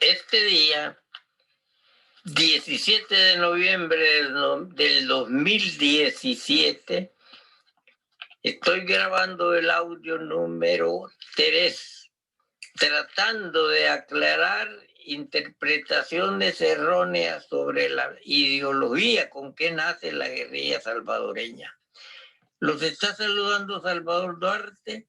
Este día, 17 de noviembre del 2017, estoy grabando el audio número 3, tratando de aclarar interpretaciones erróneas sobre la ideología con que nace la guerrilla salvadoreña. Los está saludando Salvador Duarte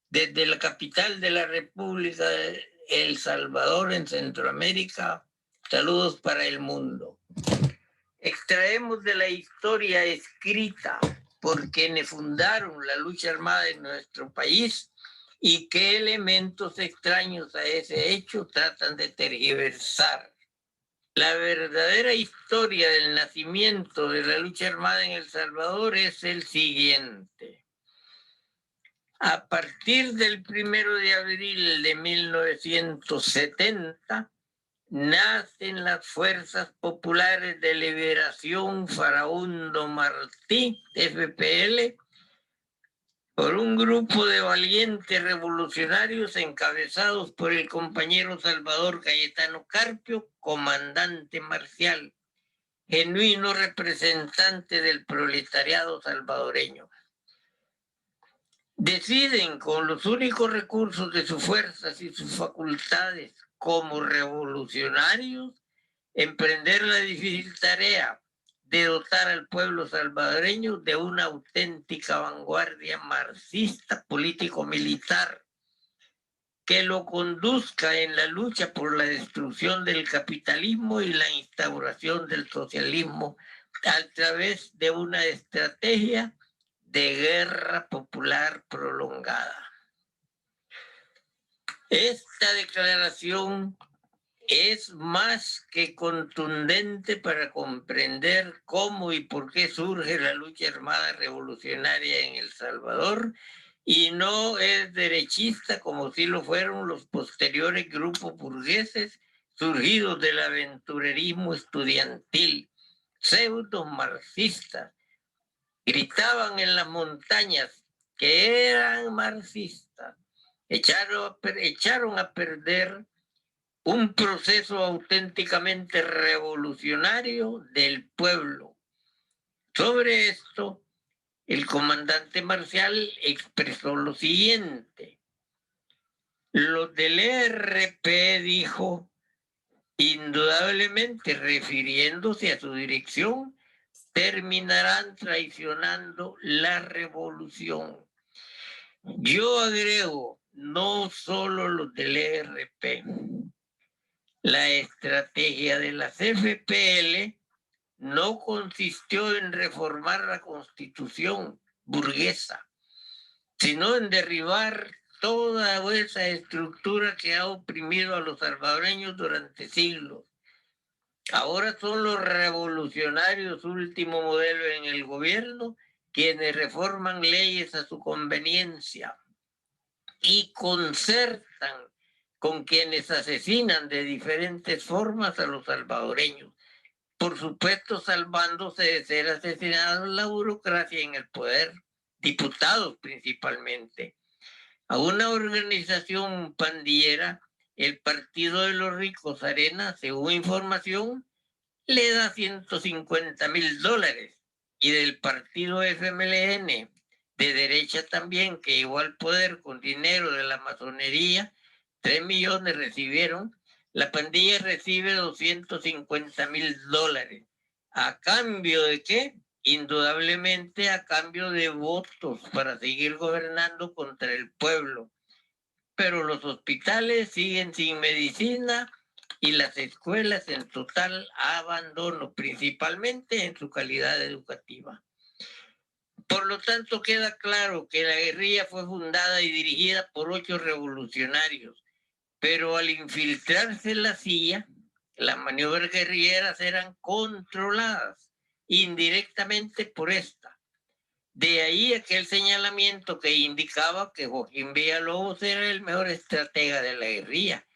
desde la capital de la República de El Salvador en Centroamérica. Saludos para el mundo. Extraemos de la historia escrita por quienes fundaron la lucha armada en nuestro país y qué elementos extraños a ese hecho tratan de tergiversar. La verdadera historia del nacimiento de la lucha armada en El Salvador es el siguiente. A partir del 1 de abril de 1970, nacen las Fuerzas Populares de Liberación Farabundo Martí, FPL, por un grupo de valientes revolucionarios encabezados por el compañero Salvador Cayetano Carpio, comandante marcial, genuino representante del proletariado salvadoreño. Deciden con los únicos recursos de sus fuerzas y sus facultades como revolucionarios emprender la difícil tarea de dotar al pueblo salvadoreño de una auténtica vanguardia marxista político-militar que lo conduzca en la lucha por la destrucción del capitalismo y la instauración del socialismo a través de una estrategia de guerra popular prolongada. Esta declaración es más que contundente para comprender cómo y por qué surge la lucha armada revolucionaria en El Salvador y no es derechista como sí lo fueron los posteriores grupos burgueses surgidos del aventurerismo estudiantil, pseudo marxistas. Gritaban en las montañas que eran marxistas. Echaron a perder un proceso auténticamente revolucionario del pueblo. Sobre esto, el comandante Marcial expresó lo siguiente. Los del ERP, dijo, indudablemente refiriéndose a su dirección, terminarán traicionando la revolución. Yo agrego, no solo los del ERP. La estrategia de las FPL no consistió en reformar la constitución burguesa, sino en derribar toda esa estructura que ha oprimido a los salvadoreños durante siglos. Ahora son los revolucionarios último modelo en el gobierno quienes reforman leyes a su conveniencia y concertan con quienes asesinan de diferentes formas a los salvadoreños. Por supuesto, salvándose de ser asesinados la burocracia en el poder, diputados principalmente. A una organización pandillera, el Partido de los Ricos Arena, según información, le da $150,000 y del partido FMLN, de derecha también, que llegó al poder con dinero de la masonería, 3 millones recibieron. La pandilla recibe $250,000. ¿A cambio de qué? Indudablemente a cambio de votos para seguir gobernando contra el pueblo. Pero los hospitales siguen sin medicina y las escuelas en total abandono, principalmente en su calidad educativa. Por lo tanto, queda claro que la guerrilla fue fundada y dirigida por 8 revolucionarios, pero al infiltrarse la CIA, las maniobras guerrilleras eran controladas indirectamente por esta. De ahí aquel señalamiento que indicaba que Joaquín Villalobos era el mejor estratega de la guerrilla,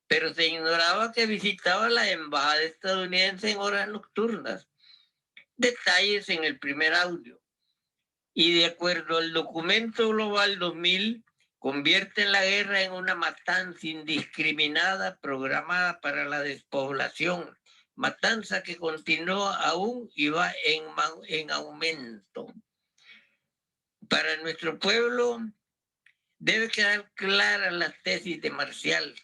pero se ignoraba que visitaba la embajada estadounidense en horas nocturnas. Detalles en el primer audio. Y de acuerdo al documento global 2000, convierten la guerra en una matanza indiscriminada programada para la despoblación, matanza que continúa aún y va en aumento. Para nuestro pueblo debe quedar clara la tesis de Marcial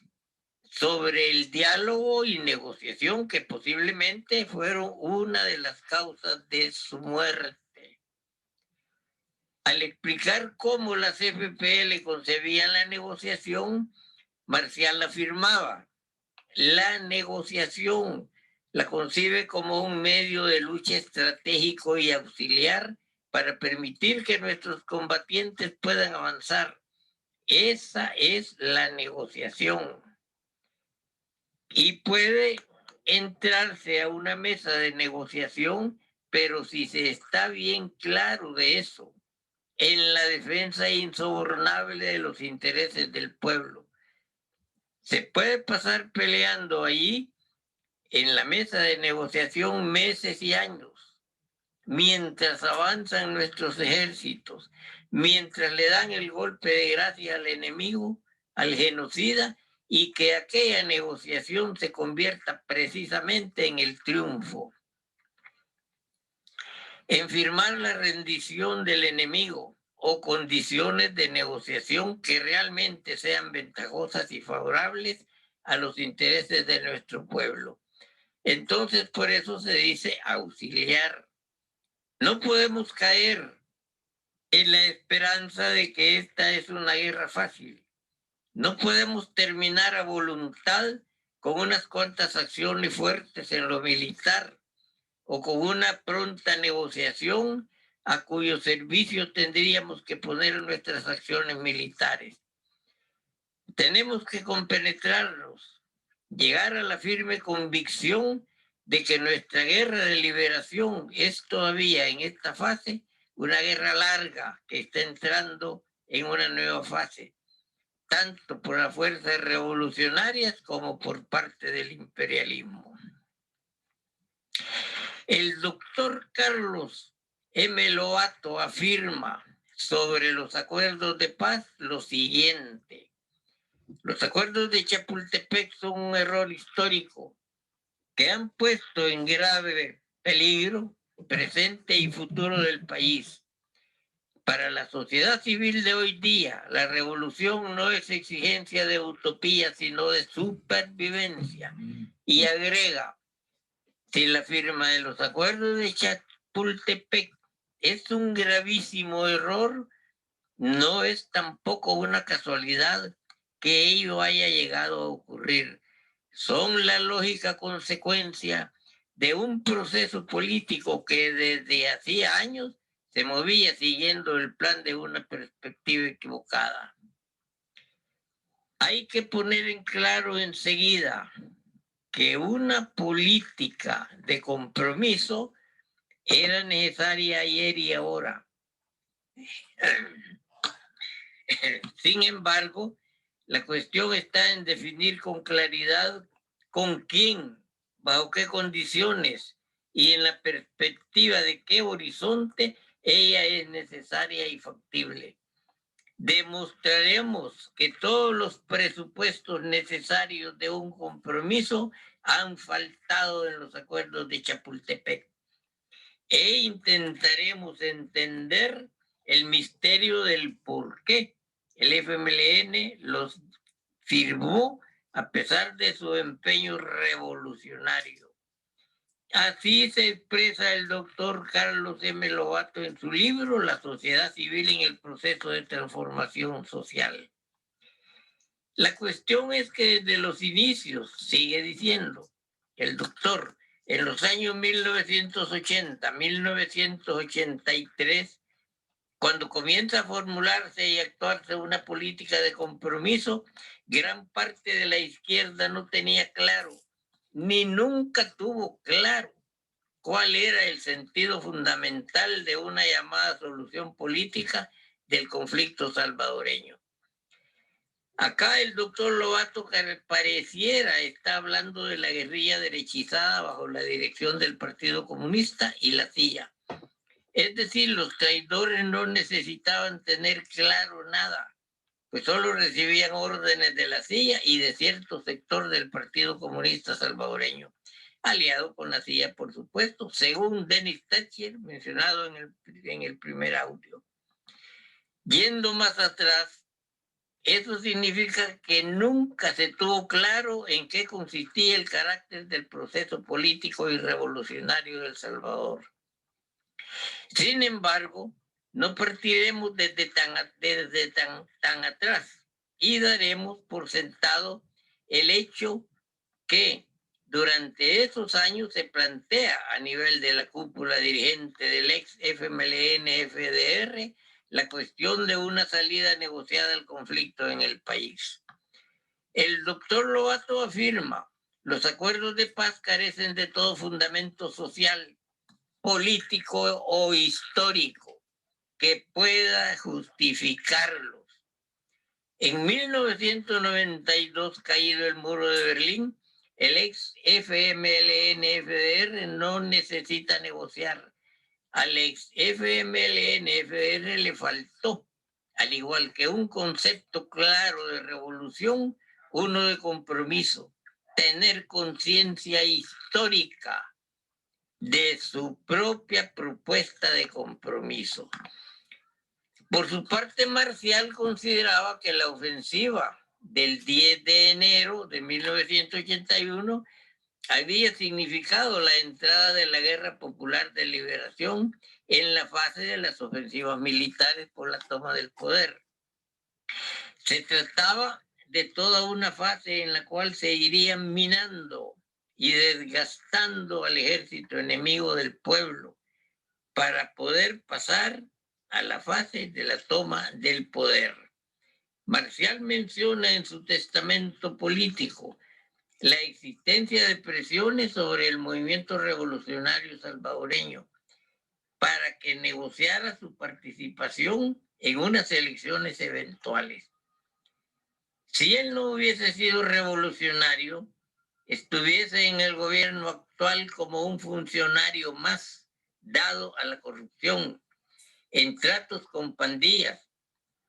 sobre el diálogo y negociación que posiblemente fueron una de las causas de su muerte. Al explicar cómo las FPL concebían la negociación, Marcial afirmaba: la negociación la concibe como un medio de lucha estratégico y auxiliar para permitir que nuestros combatientes puedan avanzar. Esa es la negociación. Y puede entrarse a una mesa de negociación, pero si se está bien claro de eso, en la defensa insobornable de los intereses del pueblo. Se puede pasar peleando allí en la mesa de negociación meses y años, mientras avanzan nuestros ejércitos, mientras le dan el golpe de gracia al enemigo, al genocida, y que aquella negociación se convierta precisamente en el triunfo. En firmar la rendición del enemigo o condiciones de negociación que realmente sean ventajosas y favorables a los intereses de nuestro pueblo. Entonces, por eso se dice auxiliar. No podemos caer en la esperanza de que esta es una guerra fácil. No podemos terminar a voluntad con unas cuantas acciones fuertes en lo militar o con una pronta negociación a cuyo servicio tendríamos que poner nuestras acciones militares. Tenemos que compenetrarnos, llegar a la firme convicción de que nuestra guerra de liberación es todavía en esta fase una guerra larga que está entrando en una nueva fase, tanto por las fuerzas revolucionarias como por parte del imperialismo. El doctor Carlos M. Lobato afirma sobre los acuerdos de paz lo siguiente: los acuerdos de Chapultepec son un error histórico que han puesto en grave peligro presente y futuro del país. Para la sociedad civil de hoy día, la revolución no es exigencia de utopía, sino de supervivencia. Y agrega: si la firma de los acuerdos de Chapultepec es un gravísimo error, no es tampoco una casualidad que ello haya llegado a ocurrir. Son la lógica consecuencia de un proceso político que desde hacía años se movía siguiendo el plan de una perspectiva equivocada. Hay que poner en claro enseguida que una política de compromiso era necesaria ayer y ahora. Sin embargo, la cuestión está en definir con claridad con quién, bajo qué condiciones y en la perspectiva de qué horizonte ella es necesaria y factible. Demostraremos que todos los presupuestos necesarios de un compromiso han faltado en los acuerdos de Chapultepec. E intentaremos entender el misterio del por qué el FMLN los firmó a pesar de su empeño revolucionario. Así se expresa el doctor Carlos M. Lobato en su libro La sociedad civil en el proceso de transformación social. La cuestión es que desde los inicios, sigue diciendo el doctor, en los años 1980, 1983, cuando comienza a formularse y actuarse una política de compromiso, gran parte de la izquierda no tenía claro, ni nunca tuvo claro, cuál era el sentido fundamental de una llamada solución política del conflicto salvadoreño. Acá el doctor Lobato pareciera está hablando de la guerrilla derechizada bajo la dirección del Partido Comunista y la CIA. Es decir, los traidores no necesitaban tener claro nada. pues solo recibían órdenes de la CIA y de cierto sector del Partido Comunista Salvadoreño, aliado con la CIA, por supuesto, según Denis Thatcher, mencionado en el primer audio. Yendo más atrás, eso significa que nunca se tuvo claro en qué consistía el carácter del proceso político y revolucionario de El Salvador. Sin embargo, no partiremos desde tan atrás y daremos por sentado el hecho que durante esos años se plantea a nivel de la cúpula dirigente del ex FMLN-FDR la cuestión de una salida negociada al conflicto en el país. El doctor Lobato afirma, los acuerdos de paz carecen de todo fundamento social, político o histórico que pueda justificarlos. En 1992, caído el muro de Berlín, el ex FMLN-FDR no necesita negociar. Al ex FMLN-FDR le faltó, al igual que un concepto claro de revolución, uno de compromiso, tener conciencia histórica de su propia propuesta de compromiso. Por su parte, Marcial consideraba que la ofensiva del 10 de enero de 1981 había significado la entrada de la Guerra Popular de Liberación en la fase de las ofensivas militares por la toma del poder. Se trataba de toda una fase en la cual se irían minando y desgastando al ejército enemigo del pueblo para poder pasar a la fase de la toma del poder. Marcial menciona en su testamento político la existencia de presiones sobre el movimiento revolucionario salvadoreño para que negociara su participación en unas elecciones eventuales. Si él no hubiese sido revolucionario, estuviese en el gobierno actual como un funcionario más dado a la corrupción, en tratos con pandillas,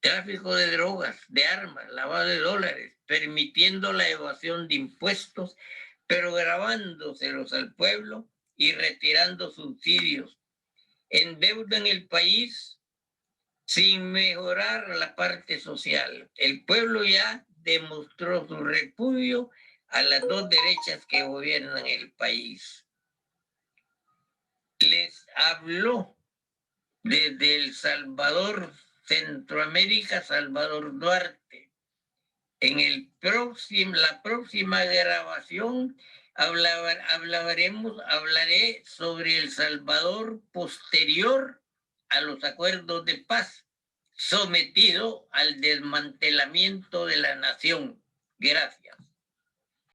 tráfico de drogas, de armas, lavado de dólares, permitiendo la evasión de impuestos, pero grabándoselos al pueblo y retirando subsidios. Endeudan el país sin mejorar la parte social. El pueblo ya demostró su repudio a las dos derechas que gobiernan el país. Les habló desde El Salvador, Centroamérica, Salvador Duarte. En la próxima grabación hablaré sobre El Salvador posterior a los acuerdos de paz, sometido al desmantelamiento de la nación. Gracias.